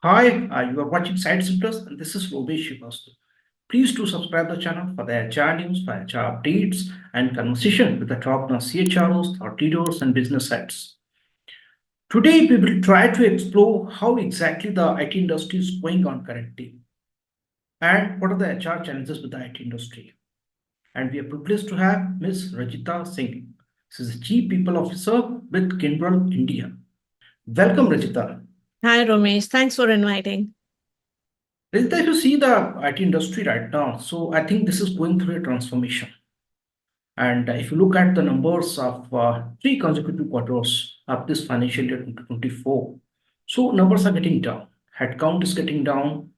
Hi, you are watching SightsIn Plus, and this is Robesh Shivastu. Please do subscribe the channel for the HR news, for HR updates, and conversation with the top-notch CHROs, thought leaders, and business sites. Today, we will try to explore how exactly the IT industry is going on currently, and what are the HR challenges with the IT industry. And we are privileged to have Ms. Rajita Singh. She is the Chief People Officer with Kyndryl, India. Welcome, Rajita. Hi, Romesh. Thanks for inviting. Rajita, if you see the IT industry right now, so I think this is going through a transformation. And if you look at the numbers of three consecutive quarters of this financial year 2024, so numbers are getting down. Headcount is getting down.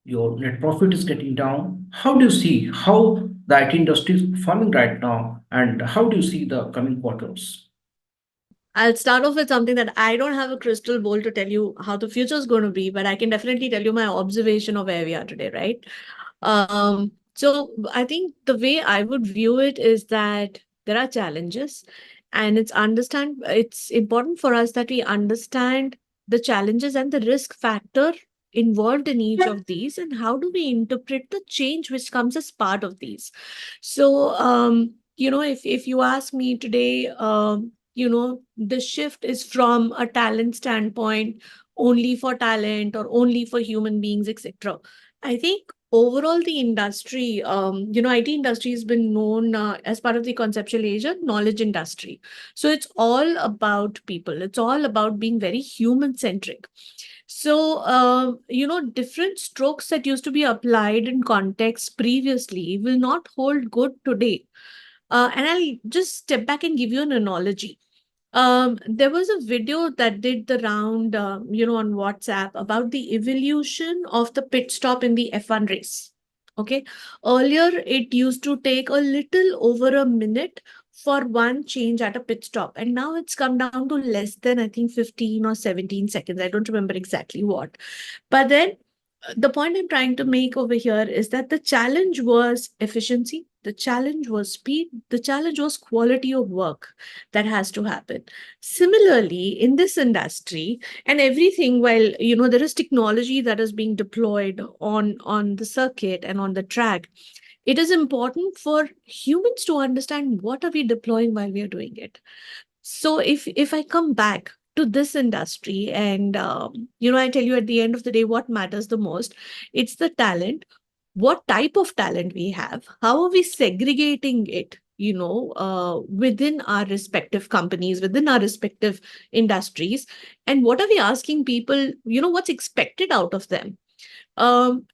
Your net profit is getting down. How do you see how the IT industry is performing right now, and how do you see the coming quarters? I'll start off with something that I don't have a crystal ball to tell you how the future is going to be, but I can definitely tell you my observation of where we are today, right? So I think the way I would view it is that there are challenges, and it's important for us that we understand the challenges and the risk factor involved in each of these, and how do we interpret the change which comes as part of these. So if you ask me today, the shift is from a talent standpoint, only for talent or only for human beings, etc. I think overall the industry, IT industry has been known as part of the conceptual age of knowledge industry. So it's all about people. It's all about being very human centric. So, different strokes that used to be applied in context previously will not hold good today. And I'll just step back and give you an analogy. There was a video that did the round, on WhatsApp about the evolution of the pit stop in the F1 race. Okay. Earlier, it used to take a little over a minute for one change at a pit stop. And now it's come down to less than, I think, 15 or 17 seconds. I don't remember exactly what. But then the point I'm trying to make over here is that the challenge was efficiency, the challenge was speed, the challenge was quality of work that has to happen. Similarly, in this industry and everything, while there is technology that is being deployed on the circuit and on the track, it is important for humans to understand what are we deploying while we are doing it. So if I come back to this industry and I tell you at the end of the day what matters the most, it's the talent. What type of talent we have? How are we segregating it? Within our respective companies, within our respective industries, and what are we asking people? What's expected out of them?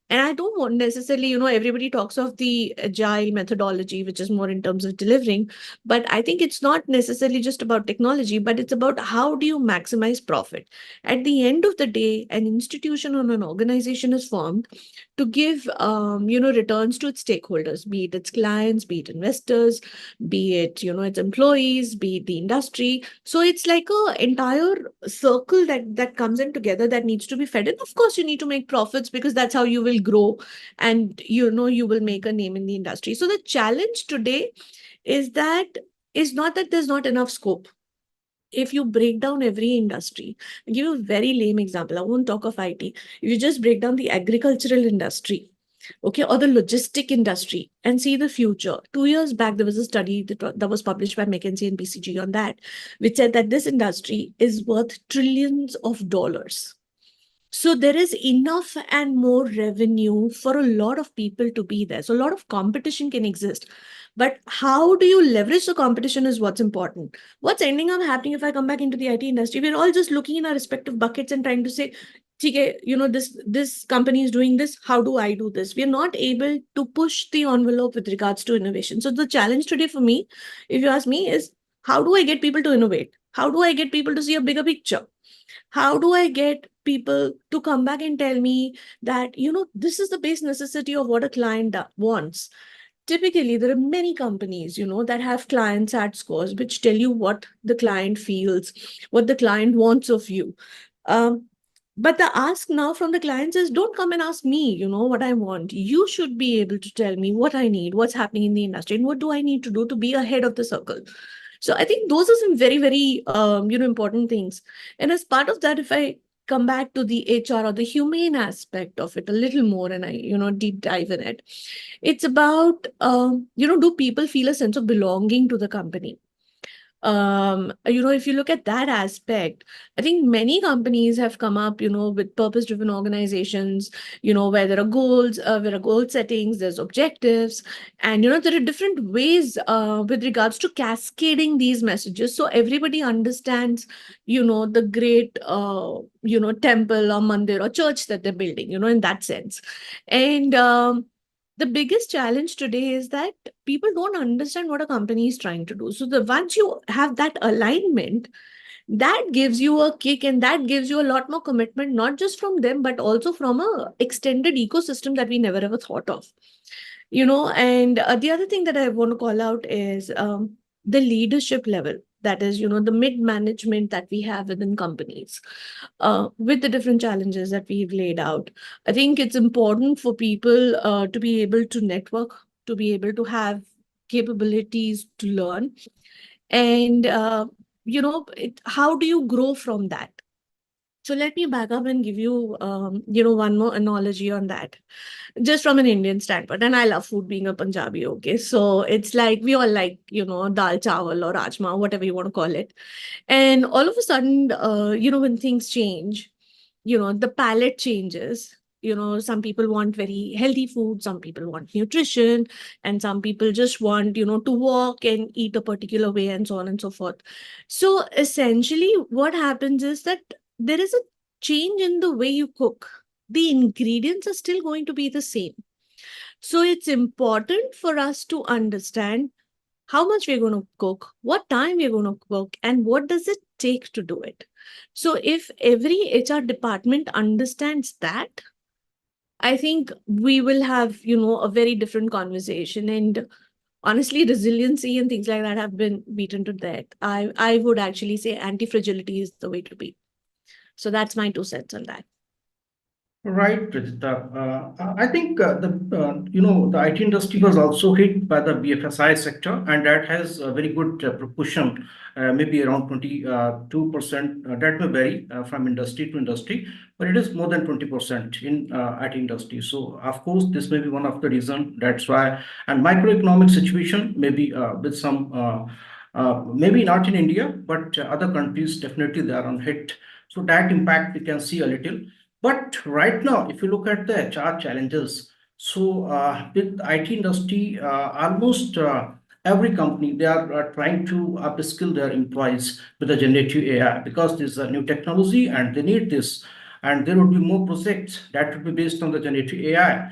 And I don't want necessarily, everybody talks of the agile methodology, which is more in terms of delivering, but I think it's not necessarily just about technology, but it's about how do you maximize profit. At the end of the day, an institution or an organization is formed to give, returns to its stakeholders, be it its clients, be it investors, be it, its employees, be it the industry. So it's like a entire circle that comes in together that needs to be fed. And of course, you need to make profits because that's how you will grow, and you will make a name in the industry. So the challenge today is that is not that there's not enough scope. If you break down every industry, I'll give you a very lame example. I won't talk of IT. If you just break down the agricultural industry, okay, or the logistic industry and see the future. 2 years back, there was a study that was published by McKinsey and BCG on that, which said that this industry is worth trillions of dollars. So there is enough and more revenue for a lot of people to be there. So a lot of competition can exist. But how do you leverage the competition is what's important. What's ending up happening if I come back into the IT industry? We're all just looking in our respective buckets and trying to say, okay, this company is doing this. How do I do this? We're not able to push the envelope with regards to innovation. So the challenge today for me, if you ask me, is how do I get people to innovate? How do I get people to see a bigger picture? How do I get people to come back and tell me that, this is the base necessity of what a client wants? Typically, there are many companies, that have client sat scores, which tell you what the client feels, what the client wants of you. Um, but the ask now from the clients is don't come and ask me, what I want. You should be able to tell me what I need, what's happening in the industry, and what do I need to do to be ahead of the circle. So I think those are some very, very, important things. And as part of that, if I come back to the HR or the humane aspect of it a little more, and I, deep dive in it. It's about, do people feel a sense of belonging to the company? If you look at that aspect, I think many companies have come up, with purpose driven organizations, where there are goals, there are goal settings, there's objectives, and there are different ways with regards to cascading these messages, so everybody understands, the great temple or mandir or church that they're building, in that sense. And the biggest challenge today is that people don't understand what a company is trying to do. So the once you have that alignment, that gives you a kick, and that gives you a lot more commitment, not just from them, but also from a extended ecosystem that we never ever thought of. And the other thing that I want to call out is the leadership level. That is, the mid management that we have within companies, with the different challenges that we've laid out. I think it's important for people to be able to network, to be able to have capabilities to learn. And, how do you grow from that? So let me back up and give you, one more analogy on that, just from an Indian standpoint. And I love food, being a Punjabi. Okay, so it's like we all like, dal chawal or rajma, whatever you want to call it. And all of a sudden, when things change, the palate changes. Some people want very healthy food, some people want nutrition, and some people just want, to walk and eat a particular way, and so on and so forth. So essentially, what happens is that there is a change in the way you cook. The ingredients are still going to be the same. So it's important for us to understand how much we're going to cook, what time we're going to cook, and what does it take to do it. So if every HR department understands that, I think we will have, a very different conversation. And honestly, resiliency and things like that have been beaten to death. I would actually say anti-fragility is the way to be. So that's my 2 cents on that. Right, Rajita. I think the IT industry was also hit by the BFSI sector, and that has a very good proportion, maybe around 22%. That may vary from industry to industry, but it is more than 20% in IT industry. So, of course, this may be one of the reason. That's why, and microeconomic situation maybe with some, maybe not in India, but other countries definitely they are on hit. So that impact we can see a little. But right now, if you look at the HR challenges, so with IT industry, almost every company they are trying to upskill their employees with the generative AI because this is a new technology and they need this. And there would be more projects that would be based on the generative AI.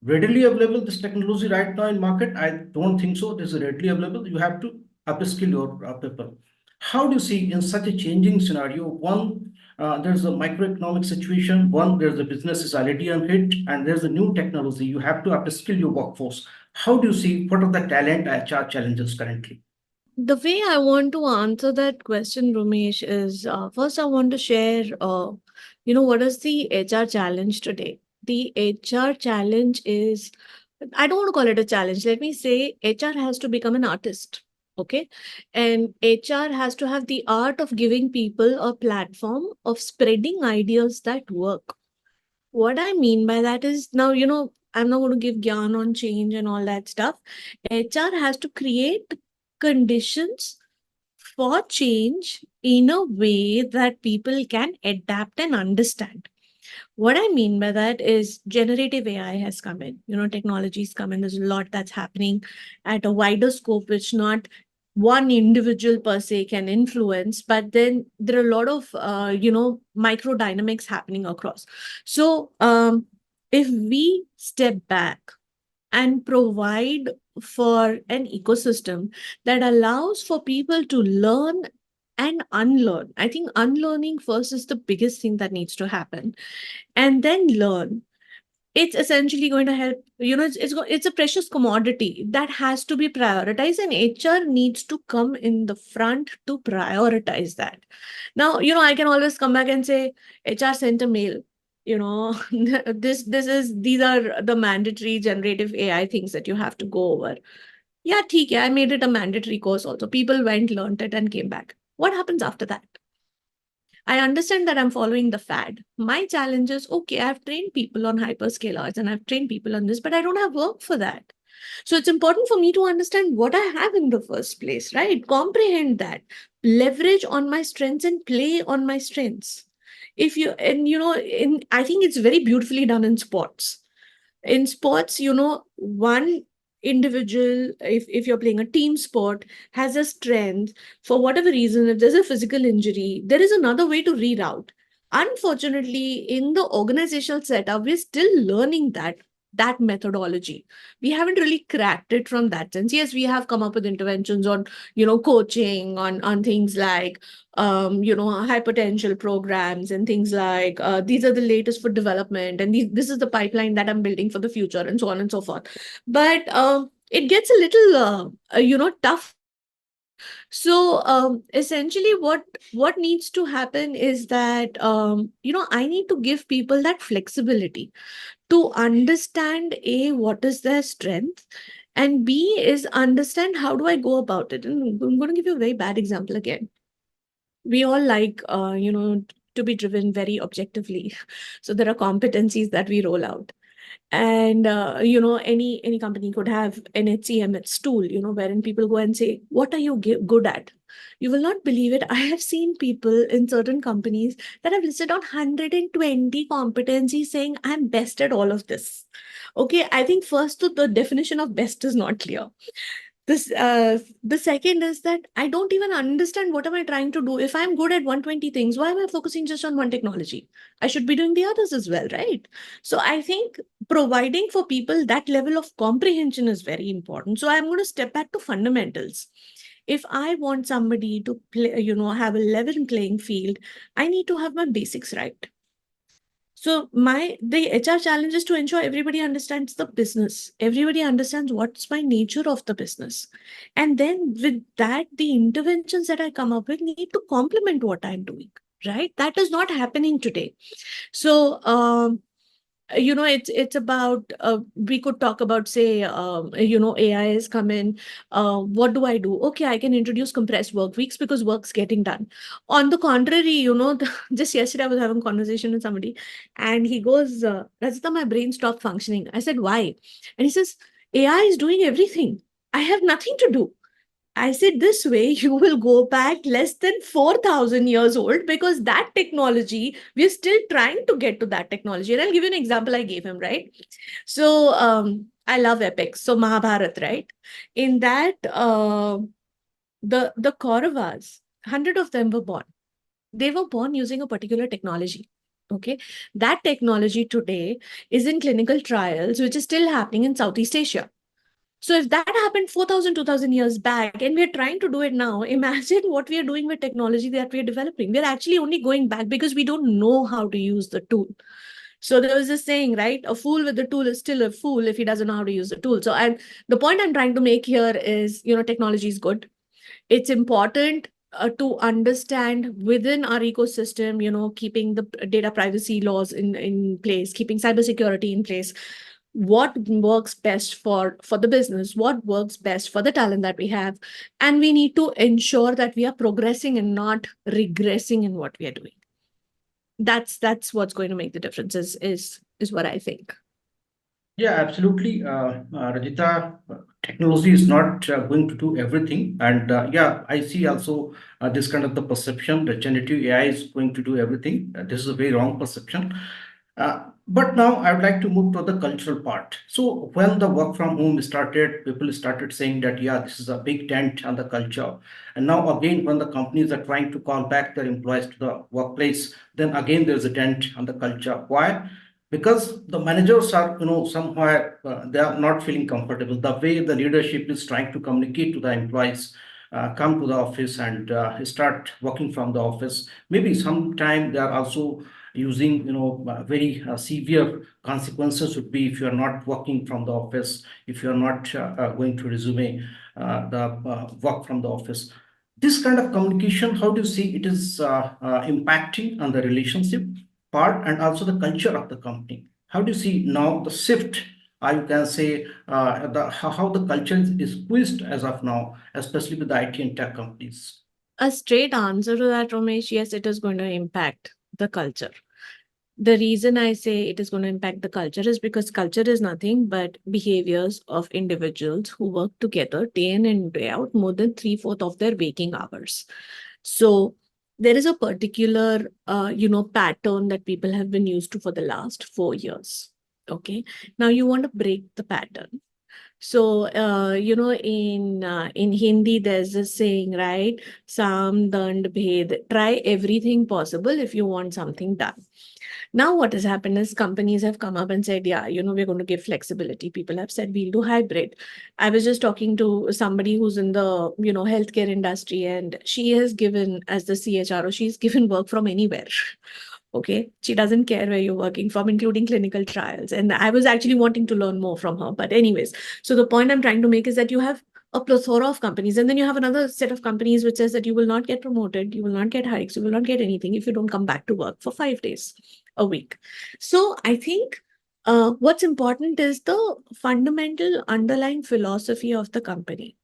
Readily available this technology right now in market? I don't think so. This is readily available. You have to upskill your people. How do you see in such a changing scenario? One, there's a microeconomic situation. One, there's a business is already on hit, and there's a new technology. You have to upskill your workforce. How do you see what are the talent HR challenges currently? The way I want to answer that question, Ramesh, is first I want to share, what is the HR challenge today? The HR challenge is, I don't want to call it a challenge. Let me say, HR has to become an artist. Okay. And HR has to have the art of giving people a platform of spreading ideas that work. What I mean by that is now, I'm not going to give gyan on change and all that stuff. HR has to create conditions for change in a way that people can adapt and understand. What I mean by that is generative AI has come in, technologies come in. There's a lot that's happening at a wider scope, which not one individual per se can influence, but then there are a lot of, micro dynamics happening across. So if we step back and provide for an ecosystem that allows for people to learn and unlearn. I think unlearning first is the biggest thing that needs to happen, and then learn. It's essentially going to help. It's a precious commodity that has to be prioritized, and HR needs to come in the front to prioritize that. Now, I can always come back and say HR sent a mail. These are the mandatory generative AI things that you have to go over. Yeah, theek hai, I made it a mandatory course also. People went, learned it, and came back. What happens after that? I understand that I'm following the fad. My challenge is, okay, I've trained people on hyperscalers and I've trained people on this, but I don't have work for that. So it's important for me to understand what I have in the first place, right? Comprehend that, leverage on my strengths and play on my strengths. If you, and you know, I think it's very beautifully done in sports. In sports, one individual, if you're playing a team sport, has a strength. For whatever reason, if there's a physical injury, there is another way to reroute. Unfortunately, in the organizational setup, we're still learning that methodology. We haven't really cracked it from that sense. Yes, we have come up with interventions on, coaching, on things like hypertension programs and things like, these are the latest for development, and this is the pipeline that I'm building for the future, and so on and so forth. But it gets a little tough at times. So essentially, what needs to happen is that I need to give people that flexibility to understand, a, what is their strength, and b is understand how do I go about it. And I'm going to give you a very bad example again. We all like to be driven very objectively. So there are competencies that we roll out. And any company could have an HCMS tool, wherein people go and say, what are you good at? You will not believe it. I have seen people in certain companies that have listed on 120 competencies saying, I'm best at all of this. Okay, I think first, the definition of best is not clear. The second is that I don't even understand what am I trying to do. If I'm good at 120 things, why am I focusing just on one technology? I should be doing the others as well, right? So I think providing for people that level of comprehension is very important. So I'm going to step back to fundamentals. If I want somebody to play, have a level playing field, I need to have my basics right. So the HR challenge is to ensure everybody understands the business. Everybody understands what's my nature of the business. And then with that, the interventions that I come up with need to complement what I'm doing. Right? That is not happening today. So it's about, we could talk about, say, AI has come in. What do I do? Okay, I can introduce compressed work weeks because work's getting done. On the contrary, just yesterday I was having a conversation with somebody, and he goes, Rajita, my brain stopped functioning. I said, why? And he says, AI is doing everything, I have nothing to do. I said, this way, you will go back less than 4,000 years old, because that technology, we're still trying to get to that technology. And I'll give you an example I gave him, right? So I love epics. So Mahabharata, right? In that, the Kauravas, 100 of them were born. They were born using a particular technology. Okay. That technology today is in clinical trials, which is still happening in Southeast Asia. So if that happened 4,000, 2,000 years back, and we're trying to do it now, imagine what we are doing with technology that we're developing. We're actually only going back because we don't know how to use the tool. So there was this saying, right? A fool with the tool is still a fool if he doesn't know how to use the tool. So the point I'm trying to make here is, technology is good. It's important to understand within our ecosystem, keeping the data privacy laws in place, keeping cybersecurity in place, what works best for the business, what works best for the talent that we have, and we need to ensure that we are progressing and not regressing in what we are doing. That's what's going to make the difference, is what I think. Yeah, absolutely. Rajita, technology is not going to do everything. And yeah, I see also this kind of the perception that generative AI is going to do everything. This is a very wrong perception. But now I would like to move to the cultural part. So when the work from home started, people started saying that, yeah, this is a big dent on the culture. And now again, when the companies are trying to call back their employees to the workplace, then again, there's a dent on the culture. Why? Because the managers are, somewhere they are not feeling comfortable. The way the leadership is trying to communicate to the employees, come to the office and start working from the office. Maybe sometime they are also using very severe consequences would be if you are not working from the office, if you are not going to resume the work from the office. This kind of communication, how do you see it is impacting on the relationship part and also the culture of the company? How do you see now the shift? You can say how the culture is squeezed as of now, especially with the IT and tech companies. A straight answer to that, Ramesh, yes, it is going to impact the culture. The reason I say it is going to impact the culture is because culture is nothing but behaviors of individuals who work together day in and day out more than three-fourths of their waking hours. So there is a particular, pattern that people have been used to for the last 4 years. Okay. Now you want to break the pattern. So, in Hindi, there's this saying, right? Sam, Dand, Bhed. Try everything possible if you want something done. Now, what has happened is companies have come up and said, yeah, we're going to give flexibility. People have said, we'll do hybrid. I was just talking to somebody who's in the, healthcare industry, and she has given, as the CHRO, she's given work from anywhere. Okay. She doesn't care where you're working from, including clinical trials. And I was actually wanting to learn more from her. But, anyways, so the point I'm trying to make is that you have a plethora of companies, and then you have another set of companies which says that you will not get promoted, you will not get hikes, you will not get anything if you don't come back to work for 5 days a week. So I think what's important is the fundamental underlying philosophy of the company.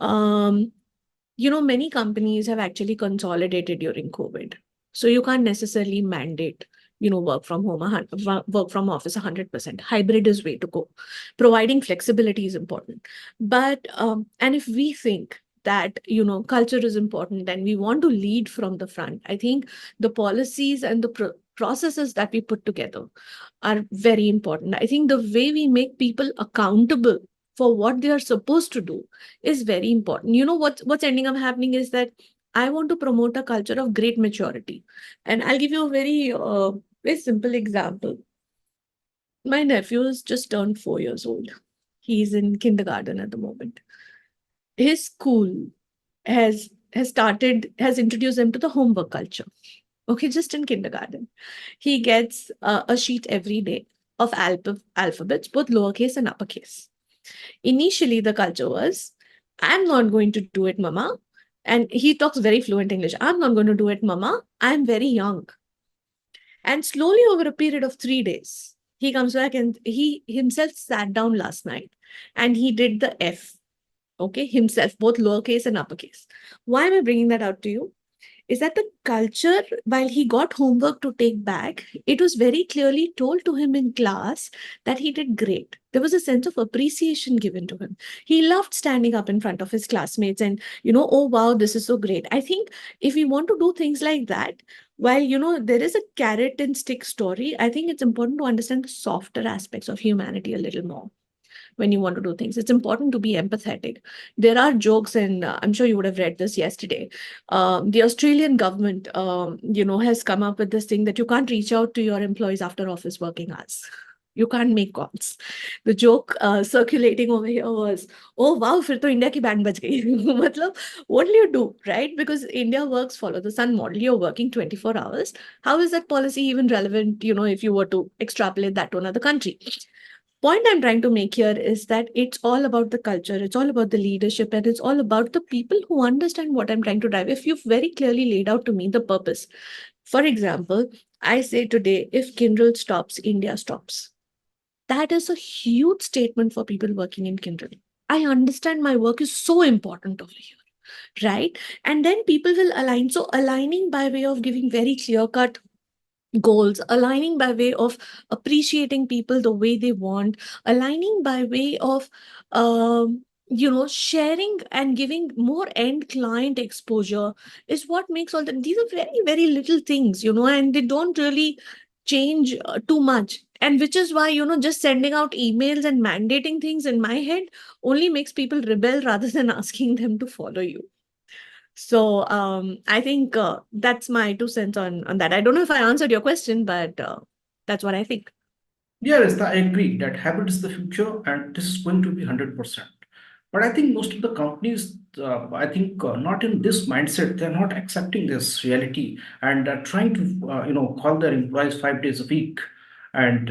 Um, many companies have actually consolidated during COVID. So you can't necessarily mandate, work from home, work from office 100%. Hybrid is way to go. Providing flexibility is important. But, and if we think that, culture is important and we want to lead from the front, I think the policies and the processes that we put together are very important. I think the way we make people accountable for what they are supposed to do is very important. What's ending up happening is that I want to promote a culture of great maturity. And I'll give you a very simple example. My nephew has just turned 4 years old. He's in kindergarten at the moment. His school has introduced him to the homework culture. Okay, just in kindergarten. He gets a sheet every day of alphabets, both lowercase and uppercase. Initially, the culture was, I'm not going to do it, mama. And he talks very fluent English. I'm not going to do it, mama. I'm very young. And slowly, over a period of 3 days, he comes back and he himself sat down last night and he did the F, okay, himself, both lowercase and uppercase. Why am I bringing that out to you? Is that the culture, while he got homework to take back, it was very clearly told to him in class that he did great. There was a sense of appreciation given to him. He loved standing up in front of his classmates and, oh, wow, this is so great. I think if we want to do things like that, while, there is a carrot and stick story, I think it's important to understand the softer aspects of humanity a little more when you want to do things. It's important to be empathetic. There are jokes, and I'm sure you would have read this yesterday. The Australian government, has come up with this thing that you can't reach out to your employees after office working hours. You can't make calls. The joke circulating over here was, oh wow, फिर तो India की band बज गई. मतलब, what will you do, right? Because India works follow the sun model. You're working 24 hours. How is that policy even relevant, if you were to extrapolate that to another country? Point I'm trying to make here is that it's all about the culture, it's all about the leadership, and it's all about the people who understand what I'm trying to drive. If you've very clearly laid out to me the purpose, for example, I say today, if Kyndryl stops, India stops. That is a huge statement for people working in Kyndryl. I understand my work is so important over here, right? And then people will align. So, aligning by way of giving very clear cut goals, aligning by way of appreciating people the way they want, aligning by way of sharing and giving more end client exposure is what makes all the these are very very little things, and they don't really change too much. And which is why, just sending out emails and mandating things in my head only makes people rebel rather than asking them to follow you. So I think that's my 2 cents on that. I don't know if I answered your question, but that's what I think. Yes, I agree that habit is the future and this is going to be 100%. But I think most of the companies, I think not in this mindset, they're not accepting this reality and trying to, call their employees 5 days a week. And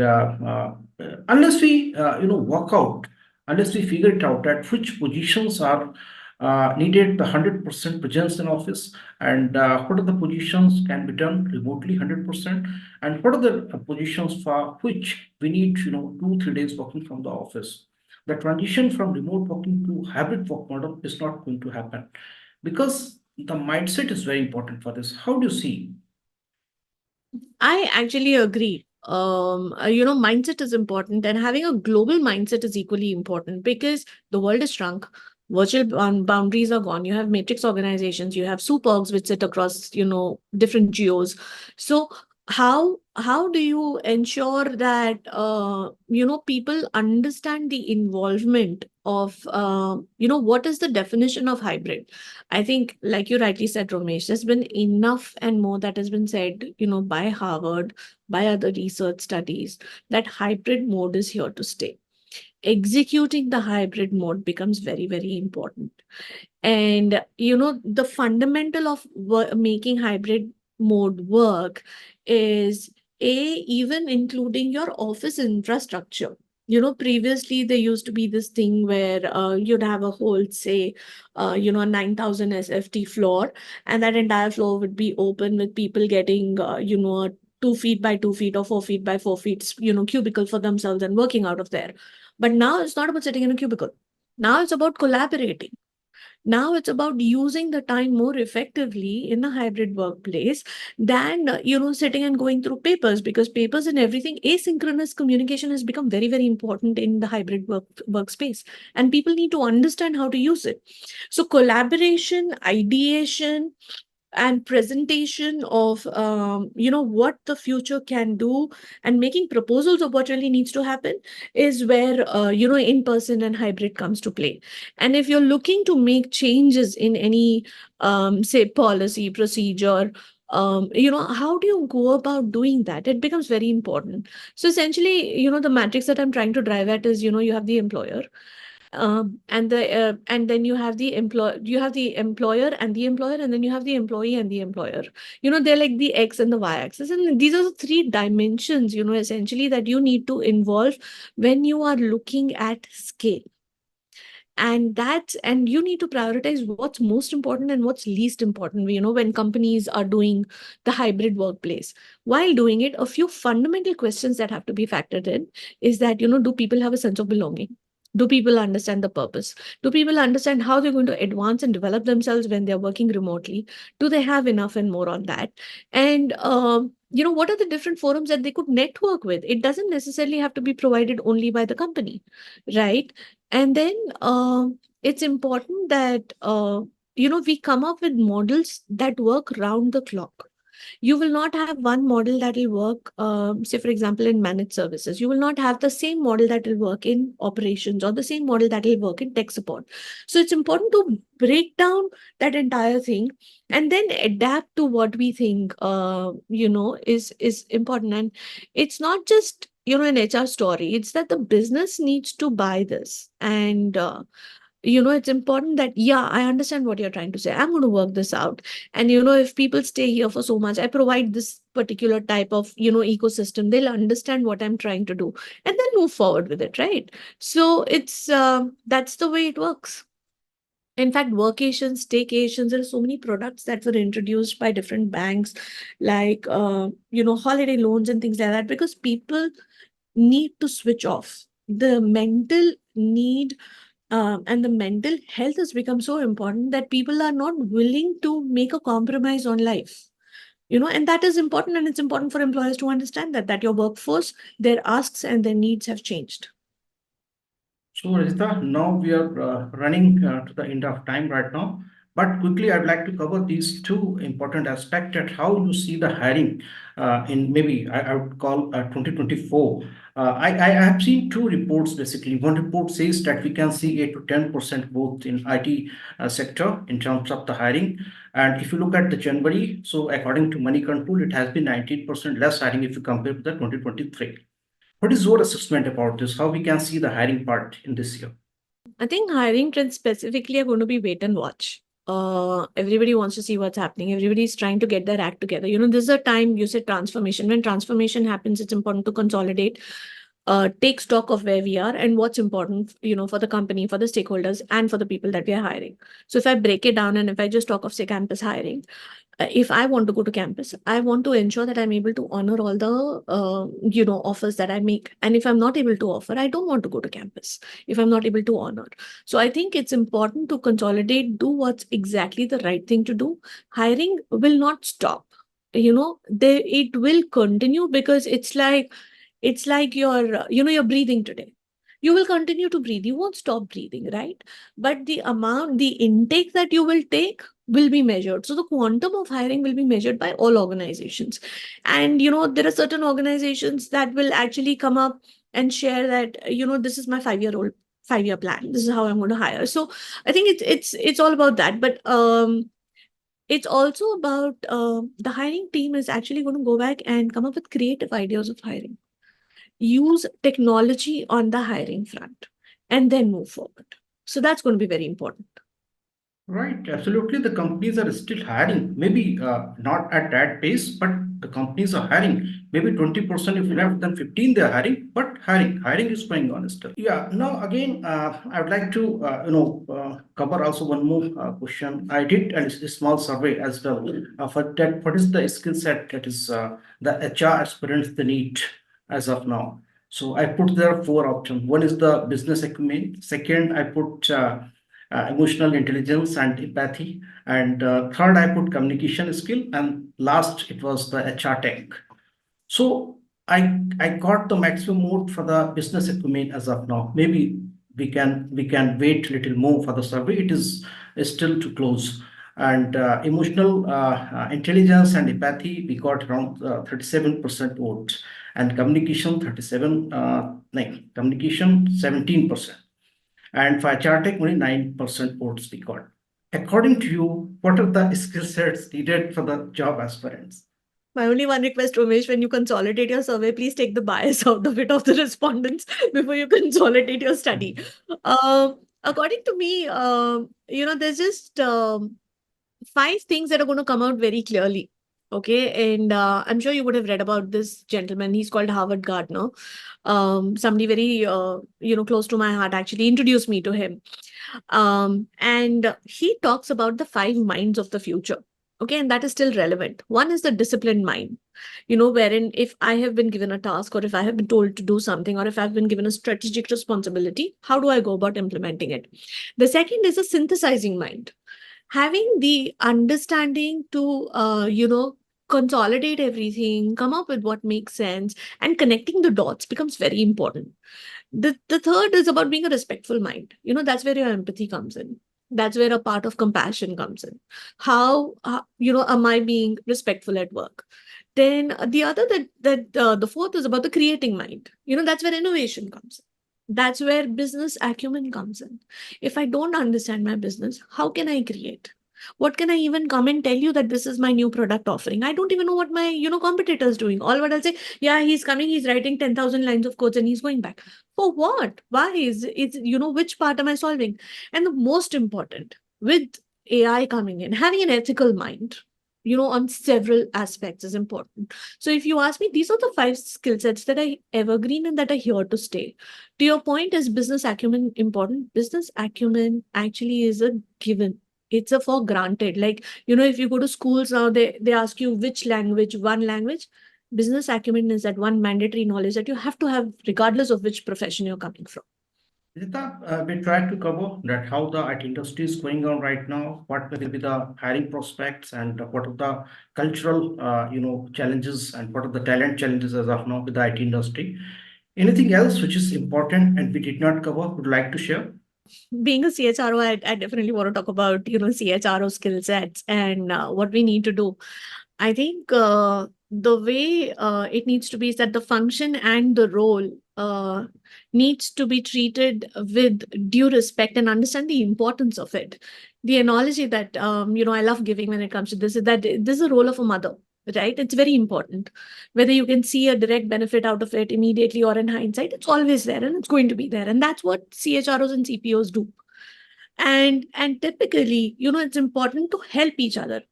unless we, work out, unless we figure it out at which positions are needed the 100% presence in office and what are the positions can be done remotely 100%, and what are the positions for which we need 2 3 days working from the office. The transition from remote working to hybrid work model is not going to happen because The mindset is very important for this. How do you see? I actually agree. Mindset is important, and having a global mindset is equally important because the world is shrunk. Virtual boundaries are gone. You have matrix organizations. You have supergs which sit across, different geos. So how do you ensure that people understand the involvement of what is the definition of hybrid? I think, like you rightly said, Ramesh, there's been enough and more that has been said, by Harvard, by other research studies, that hybrid mode is here to stay. Executing the hybrid mode becomes very, very important. And, the fundamental of making hybrid mode work is even including your office infrastructure. Previously there used to be this thing where you'd have a whole, say, a 9,000 SFT floor, and that entire floor would be open with people getting, a 2 feet by 2 feet or 4 feet by 4 feet, cubicle for themselves and working out of there. But now it's not about sitting in a cubicle. Now it's about collaborating. Now it's about using the time more effectively in a hybrid workplace than sitting and going through papers, because papers and everything, asynchronous communication has become very, very important in the hybrid workspace, and people need to understand how to use it. So collaboration, ideation, and presentation of what the future can do, and making proposals of what really needs to happen, is where in person and hybrid comes to play. And if you're looking to make changes in any say policy procedure, how do you go about doing that? It becomes very important. So essentially, the matrix that I'm trying to drive at is, you have the employer, and then you have the employer and the employer, and then you have the employee and the employer. They're like the x and the y-axis, and these are the three dimensions, essentially, that you need to involve when you are looking at scale. And you need to prioritize what's most important and what's least important, when companies are doing the hybrid workplace. While doing it, a few fundamental questions that have to be factored in is that, do people have a sense of belonging? Do people understand the purpose? Do people understand how they're going to advance and develop themselves when they're working remotely? Do they have enough and more on that? And what are the different forums that they could network with? It doesn't necessarily have to be provided only by the company, right? And then it's important that we come up with models that work round the clock. You will not have one model that will work, say, for example, in managed services. You will not have the same model that will work in operations, or the same model that will work in tech support. So it's important to break down that entire thing and then adapt to what we think, is important. And it's not just, an HR story. It's that the business needs to buy this. And it's important that, yeah, I understand what you're trying to say. I'm going to work this out. And if people stay here for so much, I provide this particular type of ecosystem, they'll understand what I'm trying to do, and then move forward with it, right? So it's that's the way it works. In fact, workations, staycations, there are so many products that were introduced by different banks, like holiday loans and things like that, because people need to switch off. The mental need, and the mental health has become so important that people are not willing to make a compromise on life. And that is important, and it's important for employers to understand that your workforce, their asks and their needs have changed. So, Rajita, now we are running to the end of time right now. But quickly, I'd like to cover these two important aspects at how you see the hiring in maybe I would call 2024. I have seen two reports basically. One report says that we can see 8 to 10% growth in IT sector in terms of the hiring. And if you look at the January, so according to Money Control, it has been 19% less hiring if you compare with the 2023. What is your assessment about this? How we can see the hiring part in this year? I think hiring trends specifically are going to be wait and watch. Everybody wants to see what's happening. Everybody's trying to get their act together. This is a time, you said transformation. When transformation happens, it's important to consolidate, take stock of where we are and what's important, for the company, for the stakeholders, and for the people that we are hiring. So if I break it down and if I just talk of, say, campus hiring, if I want to go to campus, I want to ensure that I'm able to honor all the offers that I make. And if I'm not able to offer, I don't want to go to campus if I'm not able to honor. So I think it's important to consolidate, do what's exactly the right thing to do. Hiring will not stop. It will continue, because it's like you're breathing today. You will continue to breathe. You won't stop breathing, right? But the intake that you will take will be measured. So the quantum of hiring will be measured by all organizations. And there are certain organizations that will actually come up and share that, this is my 5-year plan. This is how I'm going to hire. So I think it's all about that. But it's also about the hiring team is actually going to go back and come up with creative ideas of hiring, use technology on the hiring front, and then move forward. So that's going to be very important. Right, absolutely. The companies are still hiring, maybe not at that pace, but the companies are hiring. Maybe 20% if left, then 15 they are hiring, but hiring is going on still. Yeah. Now again, I would like to cover also one more question. I did a small survey as well for that. What is the skill set that is the HR aspirants they need as of now? So I put there four options. One is the business acumen. Second, I put emotional intelligence and empathy. And third, I put communication skill. And last, it was the HR tech. So I got the maximum vote for the business acumen as of now. Maybe we can wait a little more for the survey. It is still to close. And emotional intelligence and empathy, we got around 37% votes. And communication 37, no, communication 17%. And for HR Tech, only 9% votes we got. According to you, what are the skill sets needed for the job aspirants? My only one request, Umesh, when you consolidate your survey, please take the bias out of it of the respondents before you consolidate your study. According to me, there's just 5 things that are going to come out very clearly. Okay. And I'm sure you would have read about this gentleman. He's called Howard Gardner. Somebody very, close to my heart actually introduced me to him. And he talks about the 5 minds of the future. Okay. And that is still relevant. One is the disciplined mind, wherein if I have been given a task, or if I have been told to do something, or if I've been given a strategic responsibility, how do I go about implementing it? The second is a synthesizing mind, having the understanding to consolidate everything, come up with what makes sense, and connecting the dots becomes very important. The third is about being a respectful mind. That's where your empathy comes in. That's where a part of compassion comes in. How am I being respectful at work? Then the other that the fourth is about the creating mind. That's where innovation comes in. That's where business acumen comes in. If I don't understand my business, how can I create? What can I even come and tell you that this is my new product offering? I don't even know what my competitor is doing. All what I'll say, yeah, he's coming, he's writing 10,000 lines of codes and he's going back. For what? Why is it's which part am I solving? And the most important, with AI coming in, having an ethical mind, on several aspects is important. So if you ask me, these are the 5 skill sets that are evergreen and that are here to stay. To your point, is business acumen important? Business acumen actually is a given. It's a for granted. Like, if you go to schools now, they ask you which language, one language. Business acumen is that one mandatory knowledge that you have to have regardless of which profession you're coming from. Rita, we tried to cover that how the IT industry is going on right now, what will be the hiring prospects, and what are the cultural, challenges, and what are the talent challenges as of now with the IT industry. Anything else which is important and we did not cover, would like to share? Being a CHRO, I definitely want to talk about, CHRO skill sets and what we need to do. I think the way it needs to be is that the function and the role needs to be treated with due respect and understand the importance of it. The analogy that I love giving when it comes to this is that this is a role of a mother, right? It's very important. Whether you can see a direct benefit out of it immediately or in hindsight, it's always there and it's going to be there. And that's what CHROs and CPOs do. And typically, it's important to help each other.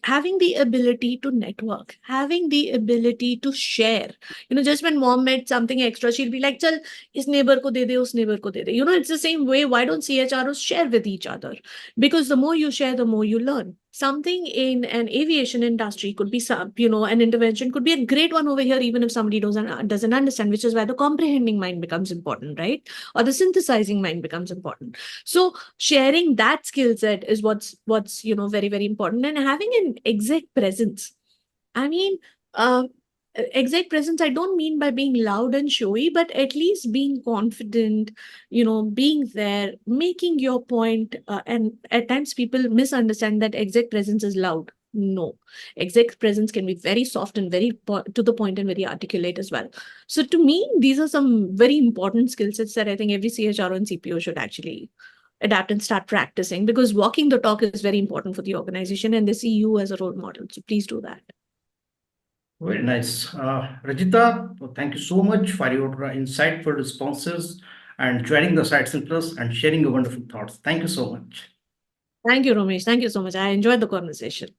Having the ability to network, having the ability to share. Just when mom made something extra, she'll be like, chal, is neighbor ko de de, us neighbor ko de de. It's the same way. Why don't CHROs share with each other? Because the more you share, the more you learn. something in an aviation industry could be some, an intervention could be a great one over here, even if somebody doesn't understand, which is why the comprehending mind becomes important, right? Or the synthesizing mind becomes important. So sharing that skill set is what's very, very important. And having an exact presence. I mean, exact presence, I don't mean by being loud and showy, but at least being confident, being there, making your point. And at times people misunderstand that exact presence is loud. No, exact presence can be very soft and very to the point and very articulate as well. So to me, these are some very important skill sets that I think every CHRO and CPO should actually adapt and start practicing, because walking the talk is very important for the organization and they see you as a role model. So please do that. Very nice. Rajita, thank you so much for your insightful responses and joining the SightsIn Plus and sharing your wonderful thoughts. Thank you so much. Thank you, Ramesh. Thank you so much. I enjoyed the conversation.